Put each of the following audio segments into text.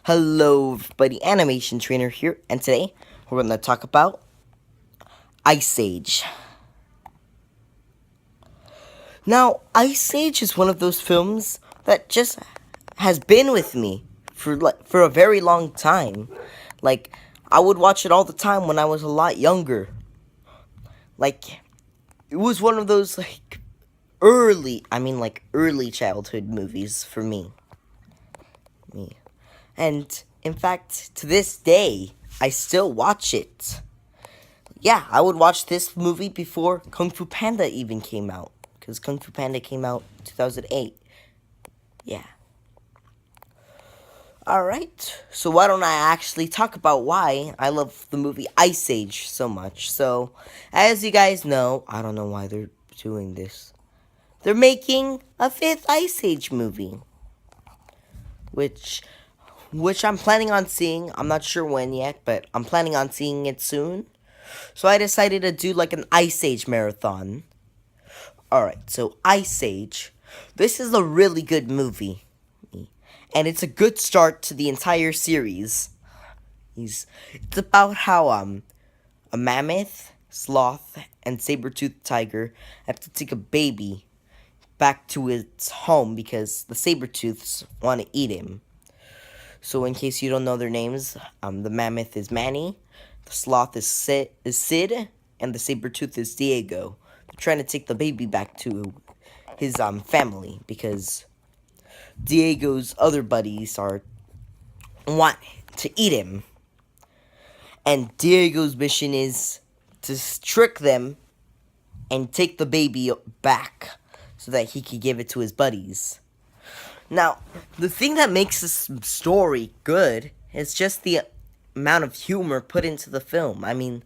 Hello everybody, Animation Trainer here, and today we're going to talk about Ice Age. Now, Ice Age is one of those films that just has been with me for a very long time. Like, I would watch it all the time when I was a lot younger. Like, it was one of those early childhood movies for me. And in fact, to this day, I still watch it. Yeah, I would watch this movie before Kung Fu Panda even came out. Because Kung Fu Panda came out 2008. Yeah. Alright, so why don't I actually talk about why I love the movie Ice Age so much. So, as you guys know, I don't know why they're doing this. They're making a fifth Ice Age movie. Which I'm planning on seeing. I'm not sure when yet, but I'm planning on seeing it soon. So I decided to do like an Ice Age marathon. Alright, so Ice Age. This is a really good movie. And it's a good start to the entire series. It's about how a mammoth, sloth, and saber-toothed tiger have to take a baby back to its home because the saber-tooths want to eat him. So in case you don't know their names, the mammoth is Manny, the sloth is Sid, and the saber-tooth is Diego. They're trying to take the baby back to his family because Diego's other buddies want to eat him. And Diego's mission is to trick them and take the baby back so that he can give it to his buddies. Now, the thing that makes this story good is just the amount of humor put into the film. I mean,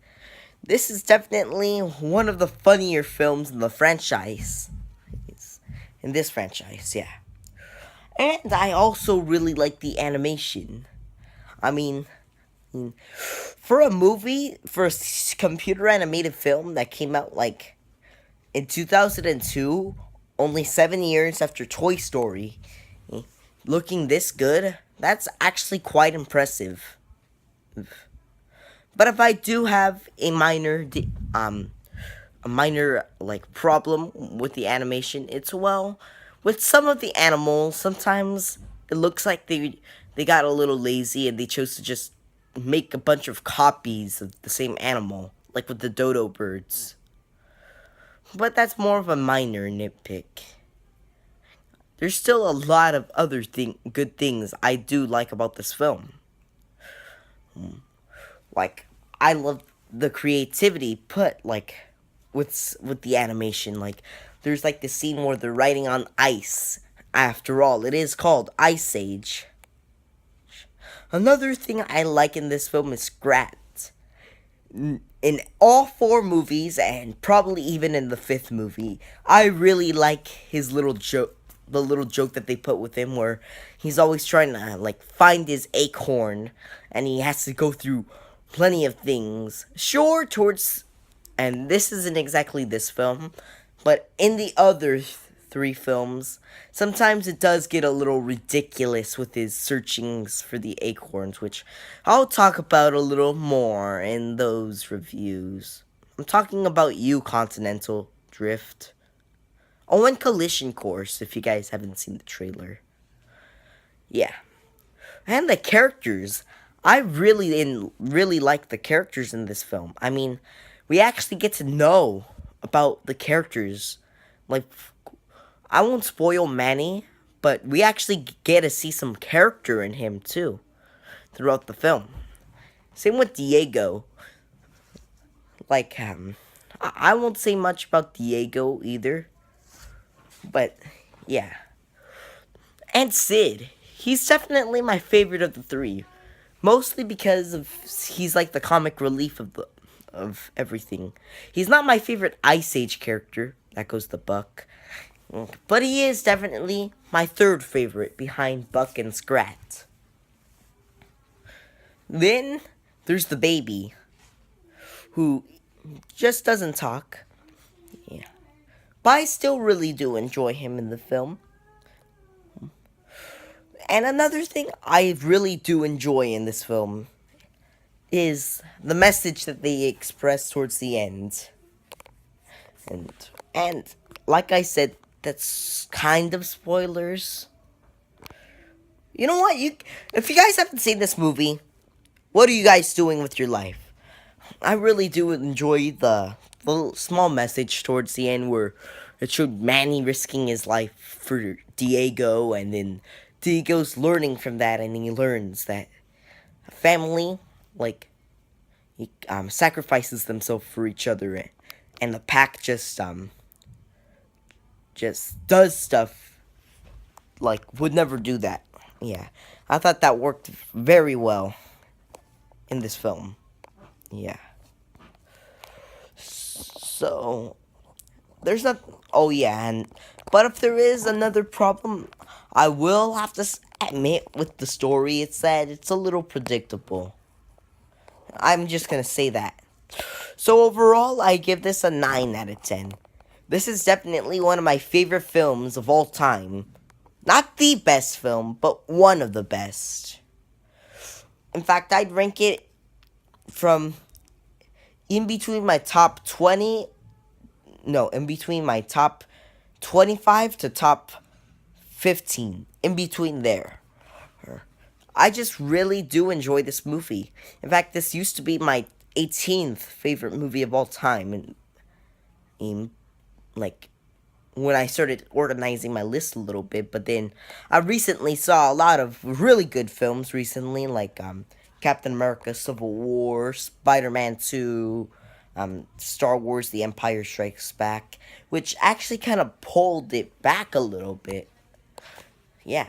this is definitely one of the funnier films in the franchise. In this franchise, yeah. And I also really like the animation. I mean, for a computer animated film that came out like in 2002, only 7 years after Toy Story, looking this good, that's actually quite impressive. But if I do have a minor like problem with the animation, it's with some of the animals, sometimes it looks like they got a little lazy and they chose to just make a bunch of copies of the same animal, like with the dodo birds. But that's more of a minor nitpick. There's still a lot of other good things I do like about this film. Like, I love the creativity put with the animation. Like, there's like the scene where they're riding on ice. After all, it is called Ice Age. Another thing I like in this film is Scrat. In all 4 movies, and probably even in the 5th movie, I really like his little joke. The little joke that they put with him, where he's always trying to like find his acorn, and he has to go through plenty of things. Sure, and this isn't exactly this film, but in the other 3 films, sometimes it does get a little ridiculous with his searchings for the acorns, which I'll talk about a little more in those reviews. I'm talking about you, Continental Drift. Oh, and Collision Course, if you guys haven't seen the trailer. Yeah. And the characters. I really like the characters in this film. I mean, we actually get to know about the characters. Like, I won't spoil Manny, but we actually get to see some character in him, too, throughout the film. Same with Diego. Like, I won't say much about Diego either. But, yeah. And Sid. He's definitely my favorite of the 3. Mostly because he's like the comic relief of everything. He's not my favorite Ice Age character. That goes to Buck. But he is definitely my 3rd favorite behind Buck and Scrat. Then there's the baby, who just doesn't talk. Yeah. But I still really do enjoy him in the film. And another thing I really do enjoy in this film is the message that they express towards the end. And and like I said, that's kind of spoilers. You know what? If you guys haven't seen this movie, what are you guys doing with your life? I really do enjoy the little small message towards the end where it showed Manny risking his life for Diego, and then Diego's learning from that, and he learns that a family, like, he sacrifices themselves for each other, and the pack just does stuff like would never do that. Yeah, I thought that worked very well in this film. Yeah. So there's not. Oh yeah, and but if there is another problem, I will have to admit with the story, it's that it's a little predictable. I'm just gonna say that. So overall, I give this a 9 out of 10. This is definitely one of my favorite films of all time. Not the best film, but one of the best. In fact, I'd rank it from in between my top 20. No, in between my top 25 to top 15. In between there. I just really do enjoy this movie. In fact, this used to be my 18th favorite movie of all time. And like, when I started organizing my list a little bit, but then I recently saw a lot of really good films recently, like Captain America: Civil War, Spider-Man 2, Star Wars: The Empire Strikes Back, which actually kind of pulled it back a little bit. Yeah.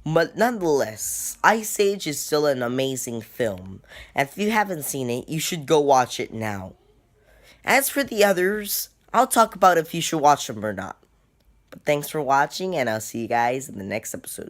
But nonetheless, Ice Age is still an amazing film. And if you haven't seen it, you should go watch it now. As for the others, I'll talk about if you should watch them or not. But thanks for watching, and I'll see you guys in the next episode.